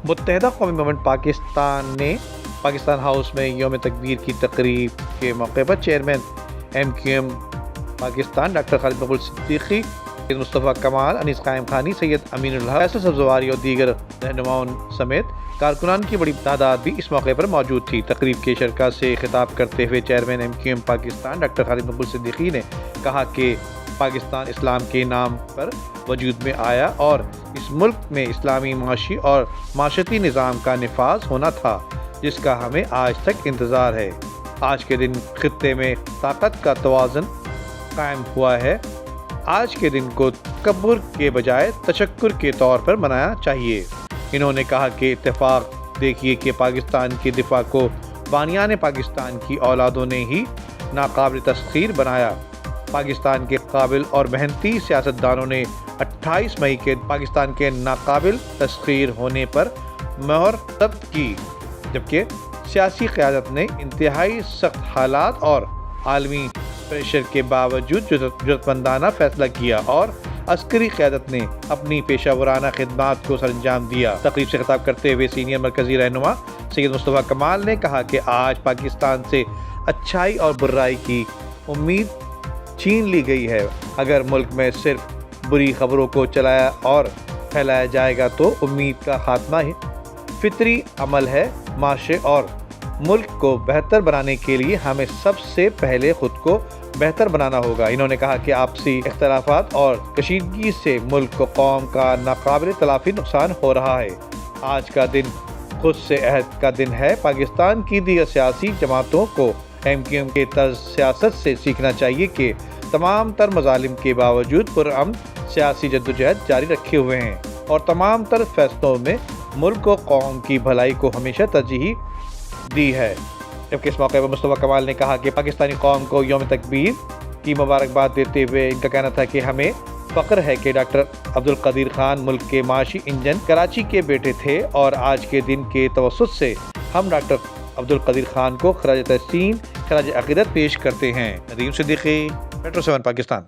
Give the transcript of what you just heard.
متحدہ قومی موومنٹ پاکستان نے پاکستان ہاؤس میں یوم تکبیر کی تقریب کے موقع پر چیئرمین MQM پاکستان ڈاکٹر خالد مقبول صدیقی، سید مصطفیٰ کمال، انیس قائم خانی، سید امین الحق، فیصل سبزواری اور دیگر رہنماؤں سمیت کارکنان کی بڑی تعداد بھی اس موقع پر موجود تھی۔ تقریب کے شرکاء سے خطاب کرتے ہوئے چیئرمین MQM پاکستان ڈاکٹر خالد مقبول صدیقی نے کہا کہ پاکستان اسلام کے نام پر وجود میں آیا اور اس ملک میں اسلامی معاشی اور معاشرتی نظام کا نفاذ ہونا تھا، جس کا ہمیں آج تک انتظار ہے۔ آج کے دن خطے میں طاقت کا توازن قائم ہوا ہے۔ آج کے دن کو تکبر کے بجائے تشکر کے طور پر منانا چاہیے۔ انہوں نے کہا کہ اتفاق دیکھیے کہ پاکستان کے دفاع کو بانیان پاکستان کی اولادوں نے ہی ناقابل تسخیر بنایا۔ پاکستان کے قابل اور محنتی سیاستدانوں نے 28 مئی کے پاکستان کے ناقابل تسخیر ہونے پر مہر ثبت کی، جبکہ سیاسی قیادت نے انتہائی سخت حالات اور عالمی پریشر کے باوجود جرأتمندانہ فیصلہ کیا اور عسکری قیادت نے اپنی پیشہ ورانہ خدمات کو سرانجام دیا۔ تقریب سے خطاب کرتے ہوئے سینئر مرکزی رہنما سید مصطفیٰ کمال نے کہا کہ آج پاکستان سے اچھائی اور برائی کی امید چھین لی گئی ہے۔ اگر ملک میں صرف بری خبروں کو چلایا اور پھیلایا جائے گا تو امید کا خاتمہ ہی فطری عمل ہے۔ معاشرے اور ملک کو بہتر بنانے کے لیے ہمیں سب سے پہلے خود کو بہتر بنانا ہوگا۔ انہوں نے کہا کہ آپسی اختلافات اور کشیدگی سے ملک کو قوم کا ناقابل تلافی نقصان ہو رہا ہے۔ آج کا دن خود سے عہد کا دن ہے۔ پاکستان کی دیگر سیاسی جماعتوں کو MQM کے طرز سیاست سے سیکھنا چاہیے کہ تمام تر مظالم کے باوجود پرامن سیاسی جدوجہد جاری رکھے ہوئے ہیں اور تمام تر فیصلوں میں ملک و قوم کی بھلائی کو ہمیشہ ترجیح دی ہے۔ جبکہ اس موقع پر مصطفیٰ کمال نے کہا کہ پاکستانی قوم کو یوم تکبیر کی مبارکباد دیتے ہوئے ان کا کہنا تھا کہ ہمیں فخر ہے کہ ڈاکٹر عبدالقدیر خان ملک کے معاشی انجن کراچی کے بیٹے تھے اور آج کے دن کے توسط سے ہم ڈاکٹر عبدالقدیر خان کو خراج تحسین، خراج عقیدت پیش کرتے ہیں۔ ندیم صدیقی، میٹرو 7 پاکستان۔